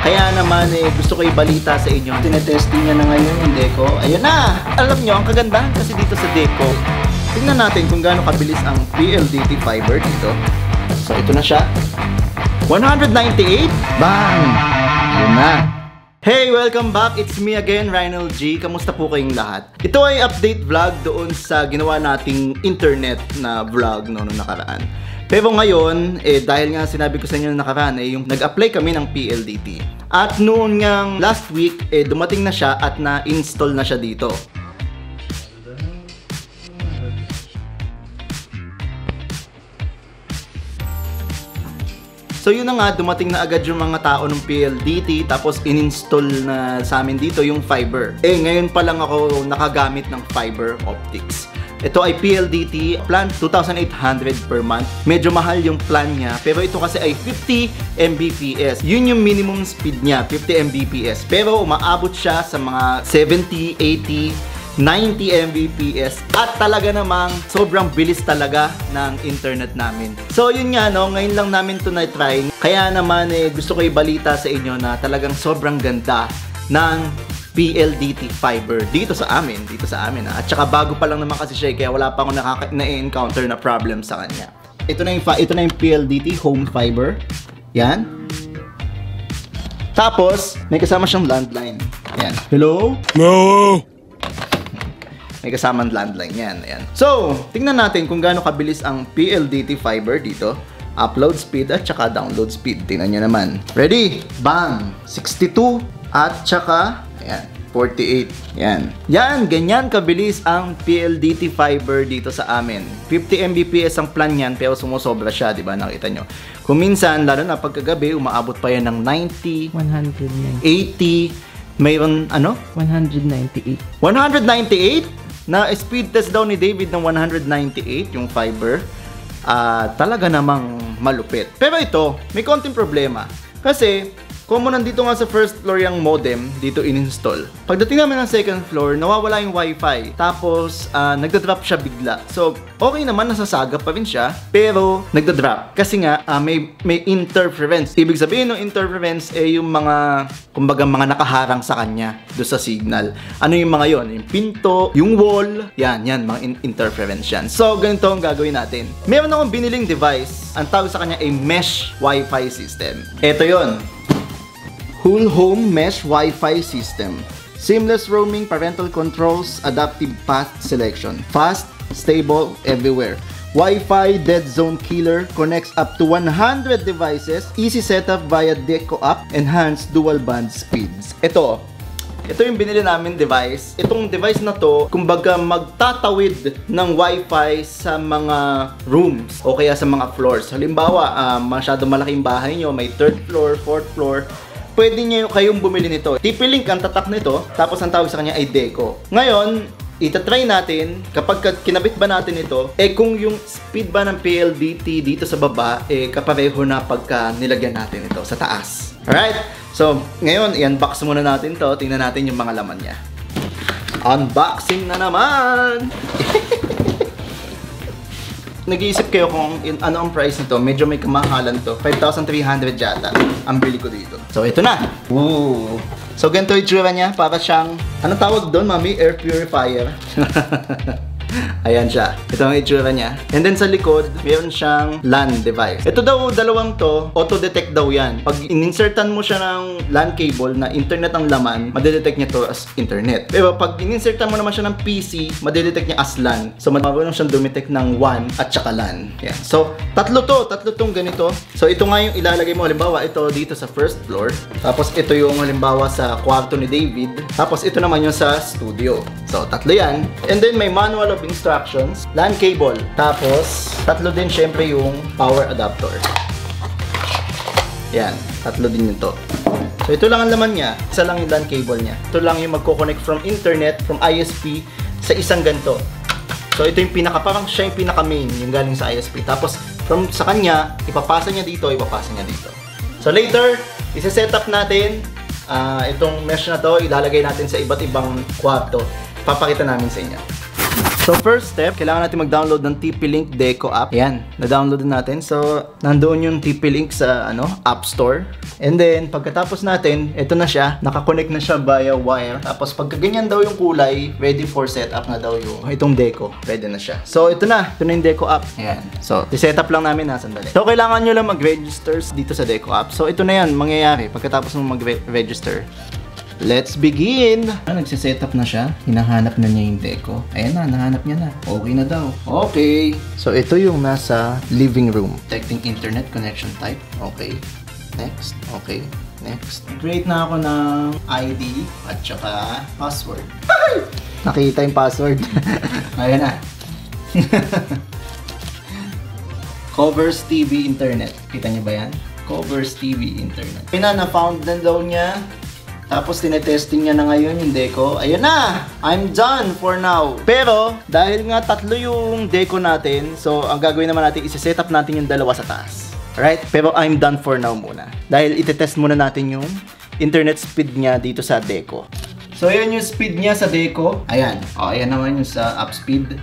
Kaya naman gusto ko ibalita sa inyo. Tinetesting niya na ngayon yung Deco. Ayun na! Alam nyo, ang kagandahan kasi dito sa Deco, tingnan natin kung gaano kabilis ang PLDT fiber dito. So ito na siya. 198. Bang! Ayun na. Hey! Welcome back! It's me again, Rhinal G. Kamusta po kayong lahat? Ito ay update vlog doon sa ginawa nating internet na vlog noong nakaraan. Pero ngayon, dahil nga sinabi ko sa inyo na nakaraan, yung nag-apply kami ng PLDT. At noon ngang last week, dumating na siya at na-install na siya dito. So yun na nga, dumating na agad yung mga tao ng PLDT, tapos in-install na sa amin dito yung fiber. Ngayon pa lang ako nakagamit ng fiber optics. Ito ay PLDT plan 2,800 per month. Medyo mahal yung plan niya, pero ito kasi ay 50 Mbps. Yun yung minimum speed niya, 50 Mbps. Pero umaabot siya sa mga 70, 80, 90 Mbps at talaga namang sobrang bilis talaga ng internet namin. So yun nga no, ngayon lang namin to na-try. Kaya naman gusto ko ibalita sa inyo na talagang sobrang ganda ng PLDT fiber dito sa amin, At saka bago pa lang naman kasi siya, kaya wala pa akong na-encounter na problem sa kanya. Ito na yung PLDT home fiber. Yan. Tapos may kasama siyang landline. Yan. Hello? No. May kasamang landline yan. Ayan. So, tingnan natin kung gaano kabilis ang PLDT fiber dito. Upload speed at saka download speed. Tingnan nyo naman. Ready? Bang! 62 at saka, ayan, 48. Yan. Yan, ganyan kabilis ang PLDT fiber dito sa amin. 50 Mbps ang plan yan, pero sumusobra siya, di ba? Nakita nyo. Kung minsan, lalo na pagkagabi, umaabot pa yan ng 90, 190. 80, mayroon, ano? 198. 198? Na speed test daw ni David ng 198 yung fiber. Talaga namang malupit. Pero ito, may konting problema. Kasi, kung nandito nga sa first floor yung modem, dito in-install. Pagdating namin ng second floor, nawawala yung wifi. Tapos, nagda-drop siya bigla. So, okay naman, nasasagap pa rin siya. Pero, nagda-drop. Kasi nga, may interference. Ibig sabihin ng interference, yung mga, kumbaga, mga nakaharang sa kanya doon sa signal. Ano yung mga yon? Yung pinto, yung wall. Yan, mga interference yan. So, ganito ang gagawin natin. Meron akong biniling device. Ang tawag sa kanya ay mesh wifi system. Ito yon. Whole home mesh Wi-Fi system. Seamless roaming, parental controls, adaptive path selection. Fast, stable, everywhere. Wi-Fi dead zone killer, connects up to 100 devices. Easy setup via Deco app, enhanced dual band speeds. Ito yung binili namin device. Itong device na to, kumbaga magtatawid ng Wi-Fi sa mga rooms o kaya sa mga floors. Halimbawa, masyado malaking bahay nyo, may 3rd floor, 4th floor, pwede nyo kayong bumili nito. TP-Link ang tatak nito, tapos ang tawag sa kanya ay Deco. Ngayon, itatry natin, kapag kinabit ba natin ito, kung yung speed ba ng PLDT dito sa baba, kapareho na pagka nilagyan natin ito sa taas. Alright? So, ngayon, i-unbox muna natin to. Tingnan natin yung mga laman niya. Unboxing na naman! Nag-iisip kayo kung ano ang price nito. Medyo may kamahalan to. 5,300 yata ang bili ko dito. So, ito na. Woo! So, ganito yung itsura niya. Para siyang, anong tawag doon, mami? Air purifier. Ayan siya. Ito ang itsura niya. And then sa likod, mayroon siyang LAN device. Ito daw, dalawang to, auto-detect daw yan. Pag in-insertan mo siya ng LAN cable na internet ang laman, madedetect niya to as internet. Pero pag in-insertan mo naman siya ng PC, madedetect niya as LAN. So, marunong siyang dumitect ng WAN at saka LAN. Yan. So, tatlo tong ganito. So, ito nga yung ilalagay mo. Halimbawa, ito dito sa first floor. Tapos, ito yung halimbawa sa kwarto ni David. Tapos, ito naman yung sa studio. So, tatlo yan. And then, may manual of instructions, LAN cable. Tapos, tatlo din syempre yung power adapter. Yan, tatlo din yun to. So, ito lang ang laman niya. Isa lang yung LAN cable niya. Ito lang yung magko-connect from internet, from ISP, sa isang ganito. So, ito yung parang siya yung pinaka-main, yung galing sa ISP. Tapos, sa kanya, ipapasa niya dito. So, later, isa-set up natin itong mesh na to, ilalagay natin sa iba't ibang kwarto. Papakita namin sa inyo. So first step, kailangan natin mag-download ng TP-Link Deco app. Ayan, na-download natin. So nandoon yung TP-Link sa App Store. And then pagkatapos natin, ito na siya, nakakonect na siya via wire. Tapos pagka ganyan daw yung kulay, ready for setup na daw yung itong Deco. Ready na siya. So ito na yung Deco app. Ayan. So i-setup lang namin na sandali. So kailangan nyo lang mag-register dito sa Deco app. So ito na yan, mangyayari pagkatapos mo mag-register. Let's begin! Nagsisetup na siya. Hinahanap na niya yung Deco. Ayan na, nahanap niya na. Okay na daw. Okay. So, ito yung nasa living room. Detecting internet connection type. Okay. Next. Okay. Next. Create na ako ng ID at saka password. Nakita yung password. Ayan na. Covers TV Internet. Kita niyo ba yan? Covers TV Internet. Ayan na, na-found na daw niya. Tapos tinetesting niya na ngayon yung Deco. Ayun na! I'm done for now. Pero, dahil nga tatlo yung Deco natin, so ang gagawin naman natin, isi-set up natin yung dalawa sa taas. Alright? Pero I'm done for now muna. Dahil itetest muna natin yung internet speed niya dito sa Deco. So, ayan yung speed niya sa Deco. Ayan. O, ayan naman yung sa app speed.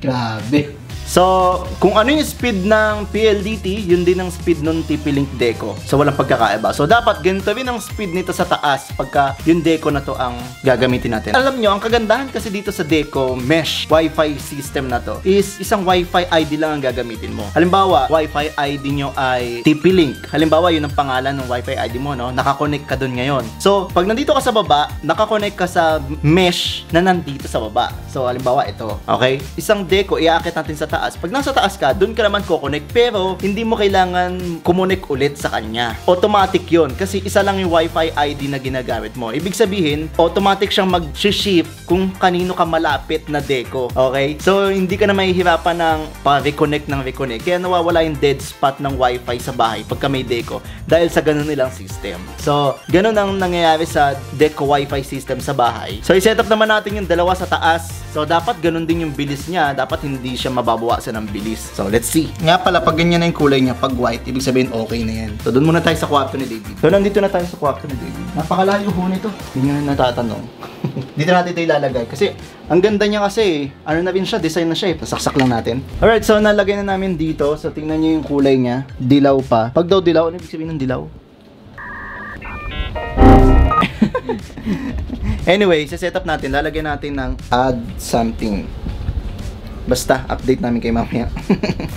Grabe. So, kung ano yung speed ng PLDT, yun din ang speed ng TP-Link Deco. So, walang pagkakaiba. So, dapat ganito rin ang speed nito sa taas pagka yung Deco na to ang gagamitin natin. Alam nyo, ang kagandahan kasi dito sa Deco mesh Wi-Fi system na to is isang Wi-Fi ID lang ang gagamitin mo. Halimbawa, Wi-Fi ID nyo ay TP-Link. Halimbawa, yun ang pangalan ng Wi-Fi ID mo, no? Nakakonect ka dun ngayon. So, pag nandito ka sa baba, nakakonect ka sa mesh na nandito sa baba. So, halimbawa, ito. Okay? Isang Deco, iaakit natin sa taas. Pag nasa taas ka, dun ka naman kukonect. Pero, hindi mo kailangan kumonek ulit sa kanya. Automatic yun. Kasi isa lang yung Wi-Fi ID na ginagamit mo. Ibig sabihin, automatic siyang mag-shift kung kanino ka malapit na Deco. Okay? So, hindi ka na mahihirapan ng pa-reconnect ng reconnect. Kaya nawawala yung dead spot ng Wi-Fi sa bahay pagka may Deco. Dahil sa ganun nilang system. So, ganun ang nangyayari sa Deco Wi-Fi system sa bahay. So, i-set up naman natin yung dalawa sa taas. So, dapat ganun din yung bilis niya. Dapat hindi siya mababawasan ng bilis. So, let's see. Nga pala, pag ganyan na yung kulay niya, pag white, ibig sabihin okay na yan. So, doon muna tayo sa kwarto ni David. So, nandito na tayo sa kwarto ni David. Napakalayo ho nito. Hindi nyo na natatanong. Dito natin ito ilalagay. Kasi, ang ganda niya kasi, ano na rin siya, design na siya eh. Pasaksak lang natin. Alright, so, nalagay na namin dito. So, tingnan nyo yung kulay niya. Dilaw pa. Pag daw dilaw, ano ibig sabihin ng dilaw? Anyway, set up natin. Lalagyan natin ng add something. Basta, update namin kay mamaya.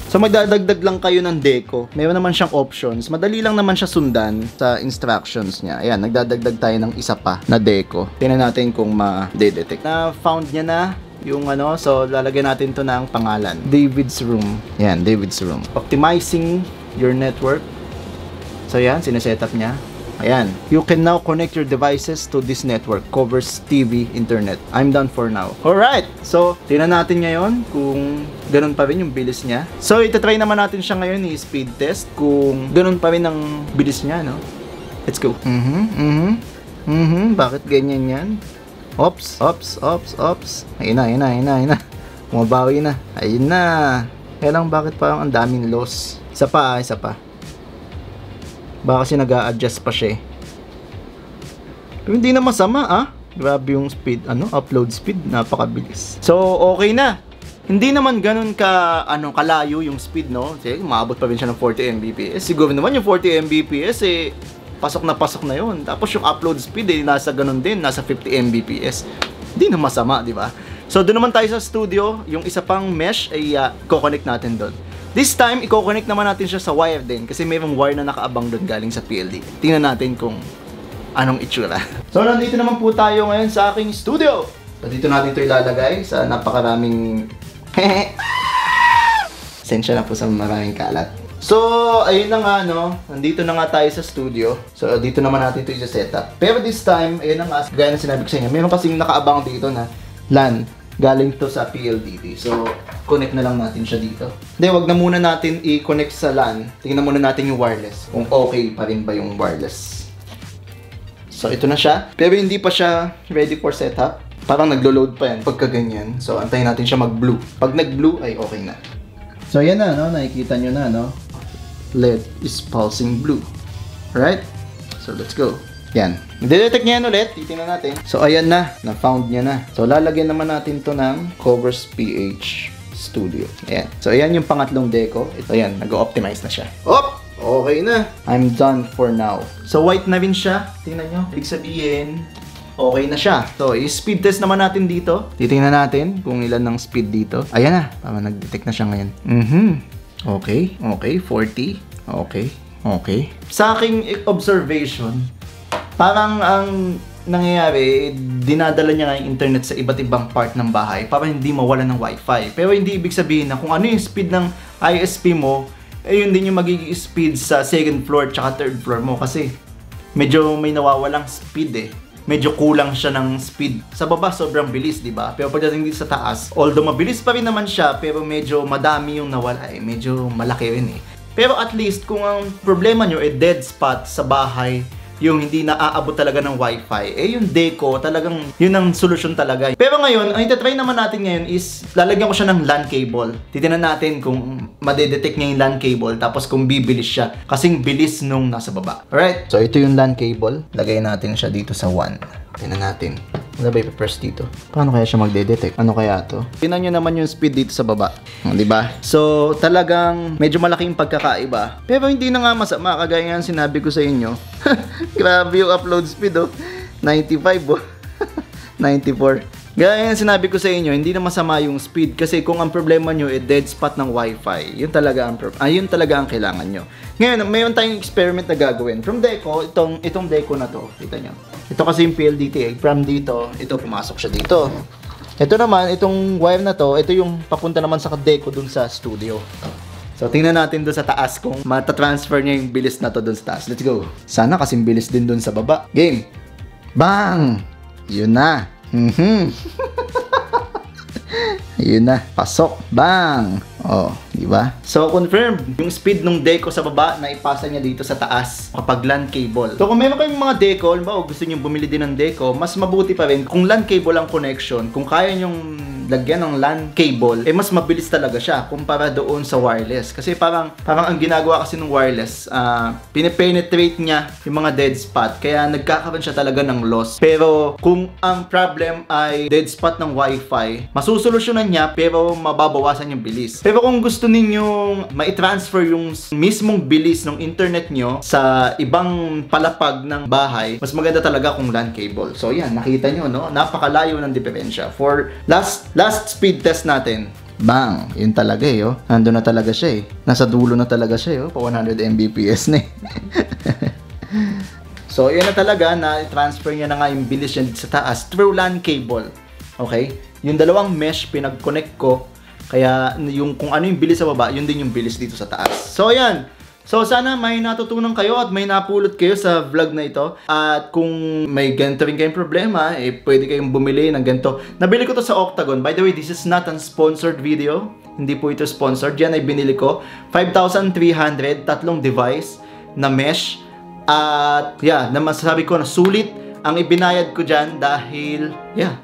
So, magdadagdag lang kayo ng Deco. Meron naman siyang options. Madali lang naman siya sundan sa instructions niya. Ayan, nagdadagdag tayo ng isa pa na Deco. Tingnan natin kung ma-detect. Na-found niya na yung so lalagyan natin to ng pangalan. David's Room. Ayan, David's Room. Optimizing your network. So, ayan, sineset up niya. Ayan. You can now connect your devices to this network. Covers TV, internet. I'm done for now. Alright. So, tingnan natin ngayon kung ganun pa rin yung bilis niya. So, itatry naman natin siya ngayon i-speed test kung ganun pa rin ang bilis niya, no? Let's go. Bakit ganyan yan? Ops. Ayun na. Bumabawi na. Ayun na. Kaya lang bakit parang ang daming loss. Isa pa. Baka kasi nag-a-adjust pa siya eh. Pero hindi na masama Grabe yung speed, upload speed, napakabilis. So, okay na. Hindi naman ganun kalayo yung speed, no? Kasi maabot pa rin siya ng 40 Mbps. Siguro naman yung 40 Mbps pasok na yun. Tapos yung upload speed nasa ganun din, nasa 50 Mbps. Hindi na masama, di ba? So, doon naman tayo sa studio. Yung isa pang mesh ay ko-connect natin doon. This time, i-connect naman natin siya sa wire din kasi mayroong wire na nakaabang doon galing sa PLD. Tingnan natin kung anong itsura. So, nandito naman po tayo ngayon sa aking studio. So, dito natin ito ilalagay sa napakaraming sensya na po sa maraming kalat. So, ayun na nga, nandito na nga tayo sa studio. So, dito naman natin ito i-set up. Pero this time, ayun na nga, gaya na sinabi ko sa inyo, mayroon kasing nakaabang dito na LAN. Galing to sa PLDT. So, connect na lang natin siya dito. Hindi, wag na muna natin i-connect sa LAN. Tingnan muna natin yung wireless. Kung okay pa rin ba yung wireless. So, ito na siya. Pero hindi pa siya ready for setup. Parang naglo-load pa yan pagka ganyan. So, antayin natin siya mag-blue. Pag nag-blue, ay okay na. So, yan na, nakikita nyo na, LED is pulsing blue. Alright? So, let's go. Yan. I-detect niya yan ulit. Titingnan natin. So, ayan na. Na-found niya na. So, lalagyan naman natin to ng Covers PH Studio. Ayan. So, ayan yung pangatlong deco. Ito, ayan. Nag-optimize na siya. Op! Okay na. I'm done for now. So, white na rin siya. Tingnan nyo. Ibig sabihin, okay na siya. So, i-speed test naman natin dito. Titingnan natin kung ilan ng speed dito. Ayan na. Nag-detect na siya ngayon. Okay. Okay. 40. Okay. Okay. Sa aking observation, parang ang nangyayari, dinadala niya nga yung internet sa iba't ibang part ng bahay para hindi mawala ng wifi. Pero hindi ibig sabihin na kung ano yung speed ng ISP mo, yun din yung magiging speed sa second floor tsaka third floor mo kasi medyo may nawawalang speed eh. Medyo kulang siya ng speed. Sa baba, sobrang bilis, di ba? Pero pagdating dito sa taas, although mabilis pa rin naman siya, pero medyo madami yung nawala eh. Medyo malaki rin eh. Pero at least, kung ang problema nyo ay dead spot sa bahay, yung hindi naaabot talaga ng wifi, yung deco, talagang yun ang solusyon talaga. Pero ngayon, ang itatry naman natin ngayon is, lalagyan ko siya ng LAN cable. Titignan natin kung madedetect niya yung LAN cable, tapos kung bibilis siya, kasing bilis nung nasa baba. Alright, so ito yung LAN cable. Lagay natin siya dito sa 1. Tingnan natin. Ano ba i-press dito? Paano kaya siya magde-detect? Ano kaya to? Tingnan nyo naman yung speed dito sa baba. Diba? So, talagang medyo malaking pagkakaiba. Pero hindi na nga masama. Kagaya nga sinabi ko sa inyo. Grabe yung upload speed, oh. 95, oh. 94. Gaya nga sinabi ko sa inyo, hindi na masama yung speed. Kasi kung ang problema nyo ay dead spot ng wifi, yun talaga ang kailangan nyo. Ngayon, mayroon tayong experiment na gagawin. From deco, itong deco na to. Kita nyo. Ito kasi yung PLDT. From dito, ito pumasok siya dito. Ito naman, itong wire na to, ito yung papunta naman sa deco dun sa studio. So, tingnan natin dun sa taas kung matatransfer niya yung bilis na to dun sa taas. Let's go. Sana kasing bilis din dun sa baba. Game. Bang! Yun na. Yun na. Pasok. Bang! Oh, di ba? So, confirmed. Yung speed ng deco sa baba, naipasa niya dito sa taas kapag LAN cable. So, kung meron kayong mga deco, o gusto niyo bumili din ng deco, mas mabuti pa rin kung LAN cable ang connection. Kung kaya nyong lagyan ng LAN cable, mas mabilis talaga siya kumpara doon sa wireless. Kasi parang ang ginagawa kasi ng wireless, pinipenetrate niya yung mga dead spot. Kaya nagkakaroon siya talaga ng loss. Pero kung ang problem ay dead spot ng wifi, masusolusyonan niya pero mababawasan yung bilis. Pero kung gusto ninyong ma-transfer yung mismong bilis ng internet nyo sa ibang palapag ng bahay, mas maganda talaga kung LAN cable. So yan, nakita nyo, no? Napakalayo ng diferensya. For last speed test natin, bang! Yun talaga eh, oh. Nandun na talaga siya eh. Nasa dulo na talaga siya eh, oh. Pa 100 Mbps na eh. So, yun na talaga na transfer niya na nga yung bilis niya sa taas through LAN cable. Okay? Yung dalawang mesh pinag-connect ko. Kaya yung kung ano yung bilis sa baba, yun din yung bilis dito sa taas. So, ayan. So, sana may natutunan kayo at may napulot kayo sa vlog na ito. At kung may ganito rin kayong problema, pwede kayong bumili ng ganito. Nabili ko to sa Octagon. By the way, this is not a sponsored video. Hindi po ito sponsored. Yan ay binili ko. 5,300, tatlong device na mesh. At yeah, masasabi ko na sulit ang ibinayad ko dyan dahil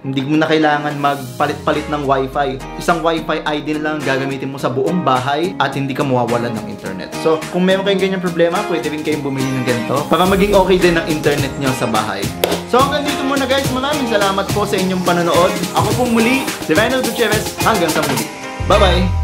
hindi mo na kailangan magpalit-palit ng wifi. Isang wifi ID na lang gagamitin mo sa buong bahay at hindi ka mawawalan ng internet. So, kung meron kayong ganyan problema, pwede rin kayong bumili ng ganito para maging okay din ang internet nyo sa bahay. So, hanggang dito muna guys. Maraming salamat po sa inyong panonood. Ako po muli, si Reinald Gutierrez. Hanggang sa muli. Bye-bye!